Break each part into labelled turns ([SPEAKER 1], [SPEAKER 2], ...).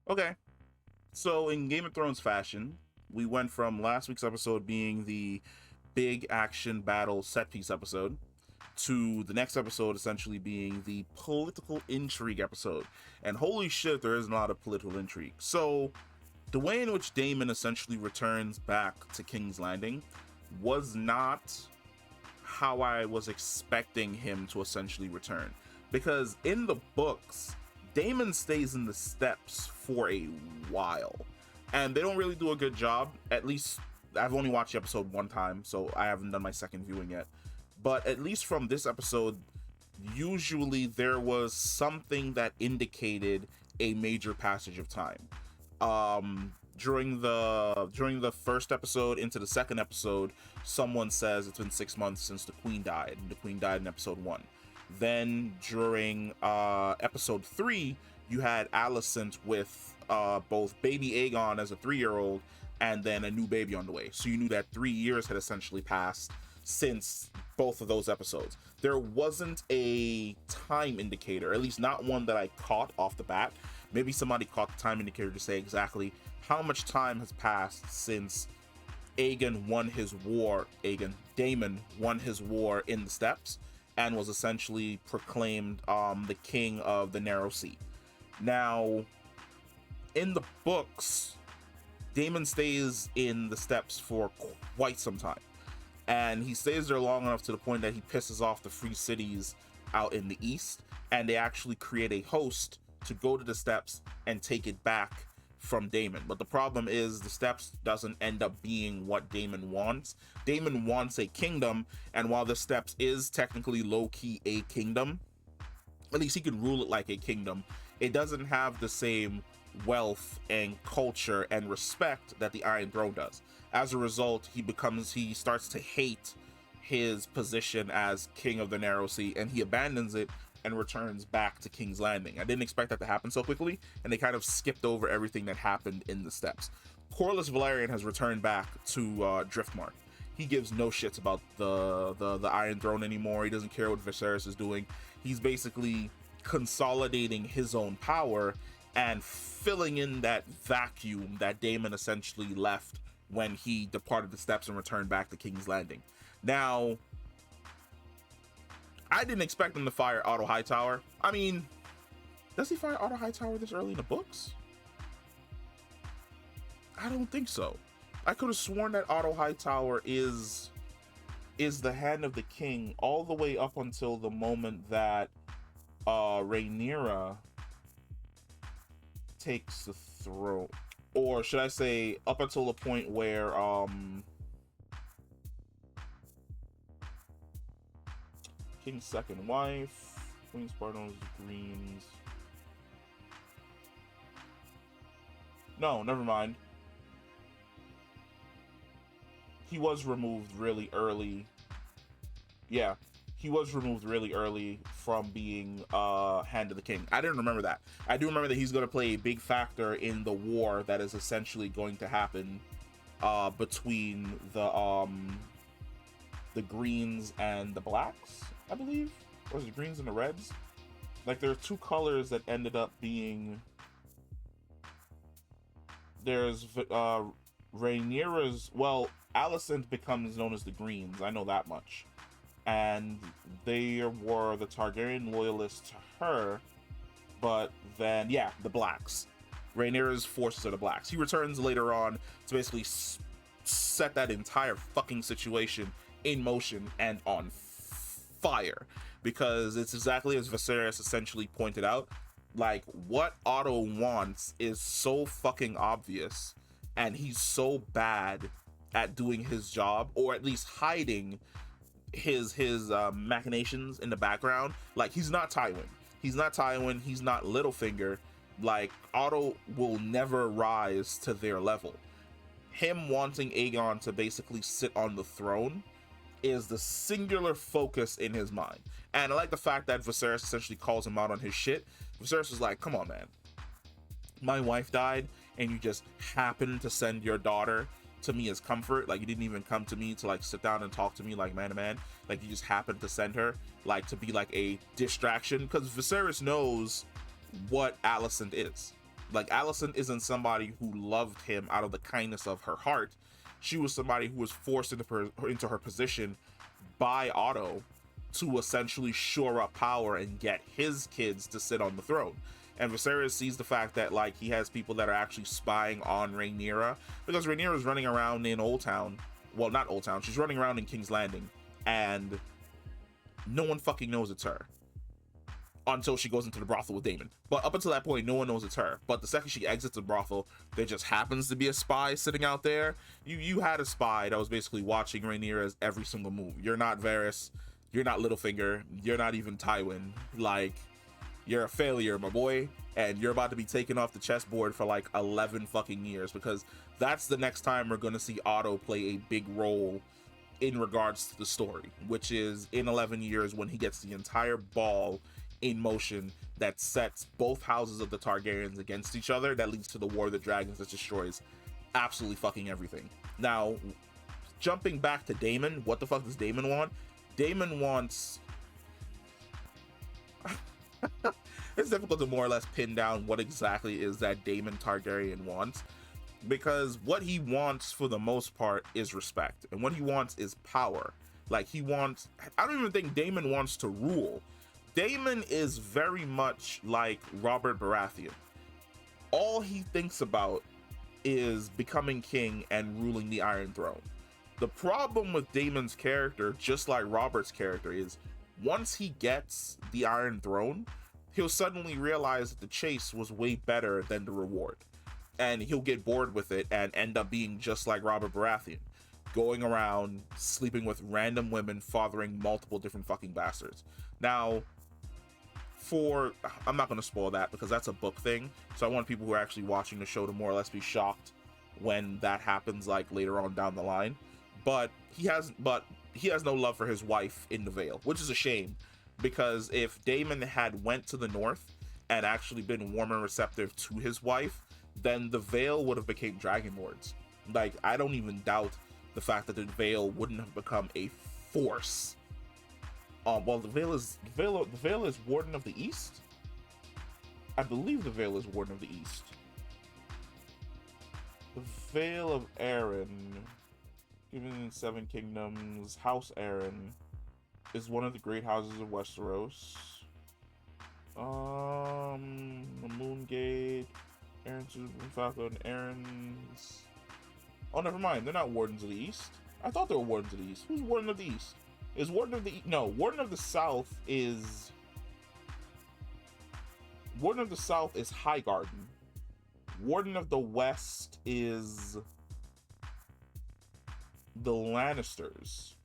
[SPEAKER 1] Okay, so in Game of Thrones fashion, we went from last week's episode being the big action battle set piece episode to the next episode essentially being the political intrigue episode. And holy shit, there is a lot of political intrigue. So, the way in which Daemon essentially returns back to King's Landing was not how I was expecting him to essentially return. Because in the books, Daemon stays in the steps for a while. And they don't really do a good job. At least I've only watched the episode one time, so I haven't done my second viewing yet. But at least from this episode, usually there was something that indicated a major passage of time. During the first episode into the second episode, someone says it's been 6 months since the queen died, and the queen died in episode one. Then during episode three, you had Alicent with both baby Aegon as a 3-year-old and then a new baby on the way. So you knew that 3 years had essentially passed since both of those episodes. There wasn't a time indicator, at least not one that I caught off the bat. Maybe somebody caught the time indicator to say exactly how much time has passed since Daemon won his war in the steps and was essentially proclaimed the king of the Narrow Sea. Now, in the books, Daemon stays in the steps for quite some time. And he stays there long enough to the point that he pisses off the free cities out in the east, and they actually create a host to go to the steps and take it back from Daemon. But the problem is the steps doesn't end up being what Daemon wants. Daemon wants a kingdom, and while the steps is technically low-key a kingdom, at least he can rule it like a kingdom, it doesn't have the same wealth and culture and respect that the Iron Throne does. As a result, he starts to hate his position as king of the Narrow Sea, and he abandons it and returns back to King's Landing. I didn't expect that to happen so quickly, and they kind of skipped over everything that happened in the steps. Corlys Velaryon has returned back to Driftmark. He gives no shits about the Iron Throne anymore. He doesn't care what Viserys is doing. He's basically consolidating his own power and filling in that vacuum that Daemon essentially left when he departed the steps and returned back to King's Landing. Now, I didn't expect him to fire Otto Hightower. I mean, does he fire Otto Hightower this early in the books? I don't think so. I could have sworn that Otto Hightower is the hand of the king all the way up until the moment that Rhaenyra takes the throne. Or should I say up until the point where King's second wife, Queen Spartans, Greens. No, never mind. He was removed really early. Yeah, he was removed really early from being Hand of the King. I didn't remember that. I do remember that he's going to play a big factor in the war that is essentially going to happen between the Greens and the Blacks, I believe. Or is it Greens and the Reds? Like, there are two colors that ended up being... There's Rhaenyra's... Well, Alicent becomes known as the Greens. I know that much. And they were the Targaryen loyalists to her, but then, yeah, the Blacks. Rhaenyra's forces are the Blacks. He returns later on to basically set that entire fucking situation in motion and on fire, because it's exactly as Viserys essentially pointed out. Like, what Otto wants is so fucking obvious, and he's so bad at doing his job, or at least hiding his machinations in the background. Like, he's not Tywin, he's not Littlefinger. Like, Otto will never rise to their level. Him wanting Aegon to basically sit on the throne is the singular focus in his mind. And I like the fact that Viserys essentially calls him out on his shit. Viserys is like, come on, man, my wife died and you just happened to send your daughter to me as comfort. Like, you didn't even come to me to like sit down and talk to me like man to man. Like, you just happened to send her like to be like a distraction, because Viserys knows what Alicent is. Like, Alicent isn't somebody who loved him out of the kindness of her heart. She was somebody who was forced into her position by Otto to essentially shore up power and get his kids to sit on the throne. And Viserys sees the fact that, like, he has people that are actually spying on Rhaenyra, because Rhaenyra is running around in Old Town. Well, not Old Town. She's running around in King's Landing, and no one fucking knows it's her until she goes into the brothel with Daemon. But up until that point, no one knows it's her. But the second she exits the brothel, there just happens to be a spy sitting out there. You had a spy that was basically watching Rhaenyra's every single move. You're not Varys. You're not Littlefinger. You're not even Tywin. Like, you're a failure, my boy. And you're about to be taken off the chessboard for like 11 fucking years, because that's the next time we're going to see Otto play a big role in regards to the story, which is in 11 years when he gets the entire ball in motion that sets both houses of the Targaryens against each other, that leads to the War of the Dragons that destroys absolutely fucking everything. Now, jumping back to Daemon, what the fuck does Daemon want? Daemon wants... It's difficult to more or less pin down what exactly is that Daemon Targaryen wants, because what he wants for the most part is respect, and what he wants is power. Like, he wants... I don't even think Daemon wants to rule. Daemon is very much like Robert Baratheon. All he thinks about is becoming king and ruling the Iron Throne. The problem with Daemon's character, just like Robert's character, is once he gets the Iron Throne, he'll suddenly realize that the chase was way better than the reward. And he'll get bored with it and end up being just like Robert Baratheon, going around sleeping with random women, fathering multiple different fucking bastards. Now, I'm not going to spoil that because that's a book thing, so I want people who are actually watching the show to more or less be shocked when that happens, like, later on down the line. But he has no love for his wife in the Vale, which is a shame, because if Daemon had went to the north and actually been warm and receptive to his wife, then the Vale would have become Dragon Lords. Like, I don't even doubt the fact that the Vale wouldn't have become a force. Well, the Vale is Warden of the East. I believe the Vale is Warden of the East. The Vale of Arryn, given 7 Kingdoms, House Arryn is one of the great houses of Westeros. The Moongate, Arryn's Falcon, Arryn's... Oh, never mind. They're not Wardens of the East. I thought they were Wardens of the East. Who's Warden of the East? Is Warden of the... No, Warden of the South is... Warden of the South is Highgarden. Warden of the West is... the Lannisters.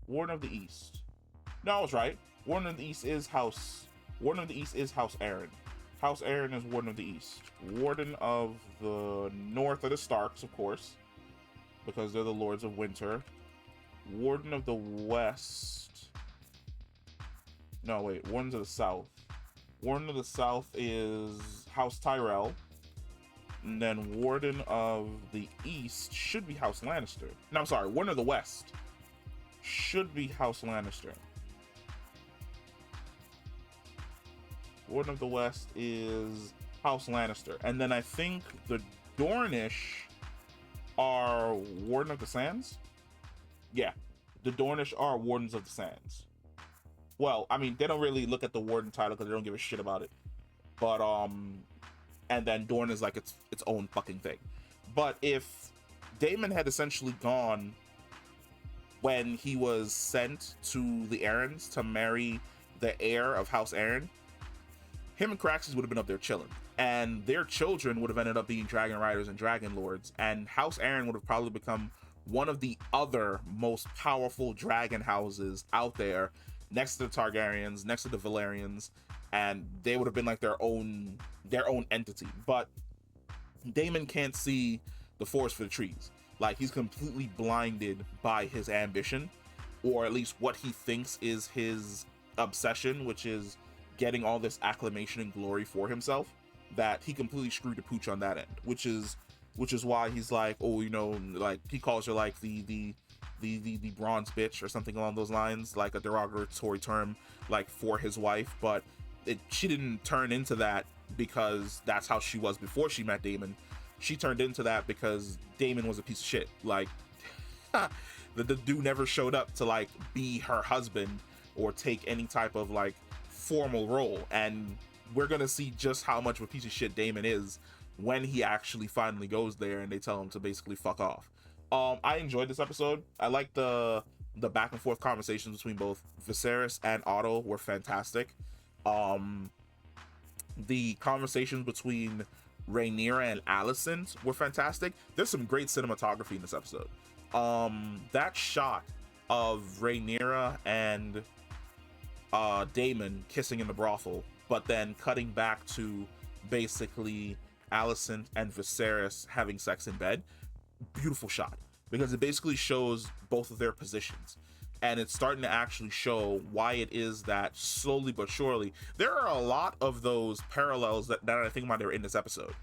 [SPEAKER 1] Warden of the East. No, I was right. Warden of the East is House... Warden of the East is House Arryn. House Arryn is Warden of the East. Warden of the North are the Starks, of course, because they're the Lords of Winter. Warden of the West... No, wait. Wardens of the South. Warden of the South is House Tyrell. And then Warden of the East should be House Lannister. No, I'm sorry. Warden of the West should be House Lannister. Warden of the West is House Lannister. And then I think the Dornish are Warden of the Sands? Yeah. The Dornish are Wardens of the Sands. Well, I mean, they don't really look at the Warden title because they don't give a shit about it. But, and then Dorne is like its own fucking thing. But if Daemon had essentially gone when he was sent to the Arryns to marry the heir of House Arryn, him and Craxus would have been up there chilling, and their children would have ended up being dragon riders and dragon lords, and House Arryn would have probably become one of the other most powerful dragon houses out there, next to the Targaryens, next to the Valyrians, and they would have been like their own entity. But Daemon can't see the forest for the trees. Like, he's completely blinded by his ambition, or at least what he thinks is his obsession, which is getting all this acclamation and glory for himself, that he completely screwed the pooch on that end, which is why he's like, oh, you know, like, he calls her like the the bronze bitch or something along those lines, like a derogatory term like for his wife. But she didn't turn into that because that's how she was before she met Daemon. She turned into that because Daemon was a piece of shit. Like the dude never showed up to like be her husband or take any type of like formal role, and we're gonna see just how much of a piece of shit Daemon is when he actually finally goes there and they tell him to basically fuck off. I enjoyed this episode. I like the back and forth conversations between both Viserys and Otto were fantastic. The conversations between Rhaenyra and Alicent were fantastic. There's some great cinematography in this episode. That shot of Rhaenyra and Daemon kissing in the brothel, but then cutting back to basically Alicent and Viserys having sex in bed. Beautiful shot, because it basically shows both of their positions, and it's starting to actually show why it is that slowly but surely there are a lot of those parallels that I think about are in this episode.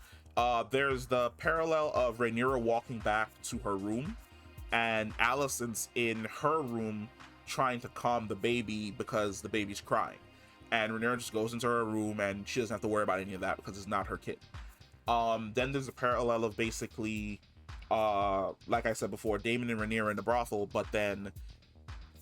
[SPEAKER 1] There's the parallel of Rhaenyra walking back to her room and Alicent's in her room trying to calm the baby because the baby's crying, and Rhaenyra just goes into her room and she doesn't have to worry about any of that because it's not her kid. Then there's a parallel of basically like I said before, Daemon and Rhaenyra in the brothel, but then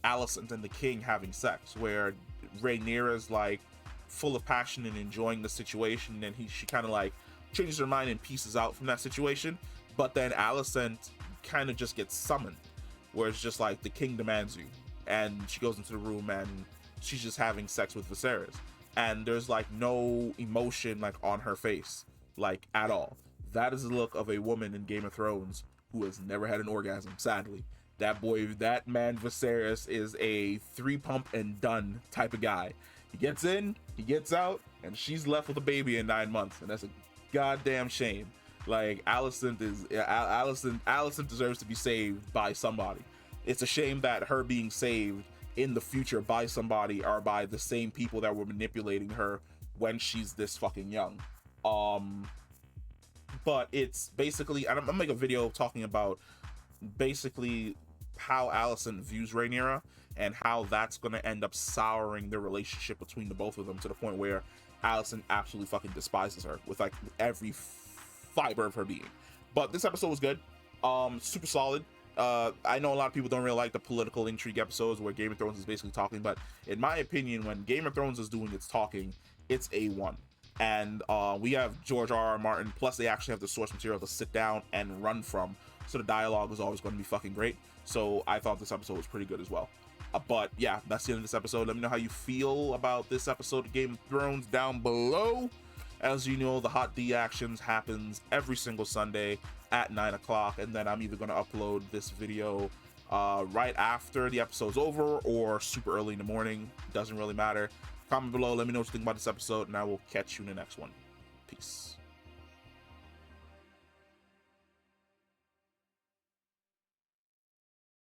[SPEAKER 1] Alicent and the king having sex, where Rhaenyra's like full of passion and enjoying the situation, and she kind of like changes her mind and pieces out from that situation. But then Alicent kind of just gets summoned, where it's just like the king demands you, and she goes into the room and she's just having sex with Viserys, and there's like no emotion like on her face, like at all. That is the look of a woman in Game of Thrones who has never had an orgasm, sadly. That man Viserys is a 3 pump and done type of guy. He gets in, he gets out, and she's left with a baby in 9 months, and that's a goddamn shame. Like, Alicent deserves to be saved by somebody. It's a shame that her being saved in the future by somebody are by the same people that were manipulating her when she's this fucking young. But it's basically, I'm gonna make a video talking about basically how Alicent views Rhaenyra and how that's gonna end up souring the relationship between the both of them to the point where Alicent absolutely fucking despises her with like every fiber of her being. But this episode was good, super solid. I know a lot of people don't really like the political intrigue episodes where Game of Thrones is basically talking, but in my opinion, when Game of Thrones is doing its talking, it's A1. And we have George R.R. Martin, plus they actually have the source material to sit down and run from, so the dialogue is always going to be fucking great. So I thought this episode was pretty good as well. But yeah, that's the end of this episode. Let me know how you feel about this episode of Game of Thrones down below. As you know, the Hot D Actions happens every single Sunday at 9 o'clock, and then I'm either going to upload this video right after the episode's over or super early in the morning. Doesn't really matter. Comment below, let me know what you think about this episode, and I will catch you in the next one. Peace.